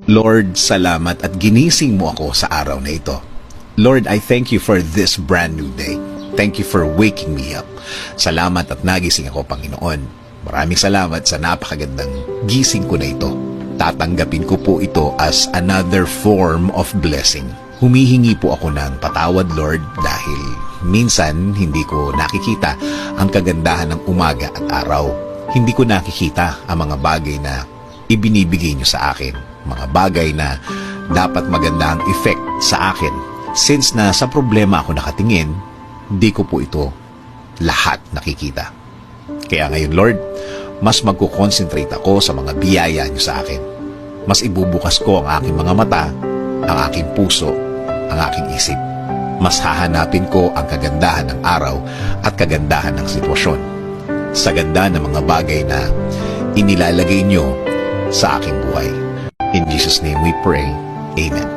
Lord, salamat at ginising mo ako sa araw na ito. Lord, I thank you for this brand new day. Thank you for waking me up. Salamat at nagising ako, Panginoon. Maraming salamat sa napakagandang gising ko na ito. Tatanggapin ko po ito as another form of blessing. Humihingi po ako ng patawad, Lord, dahil minsan hindi ko nakikita ang kagandahan ng umaga at araw. Hindi ko nakikita ang mga bagay na ibinibigay niyo sa akin. Mga bagay na dapat maganda ang effect sa akin. Since na sa problema ako nakatingin, di ko po ito lahat nakikita. Kaya ngayon, Lord, mas magkukonsentrate ako sa mga biyaya niyo sa akin. Mas ibubukas ko ang aking mga mata, ang aking puso, ang aking isip. Mas hahanapin ko ang kagandahan ng araw at kagandahan ng sitwasyon. Sa ganda ng mga bagay na inilalagay niyo sa aking buhay. In Jesus' name we pray. Amen.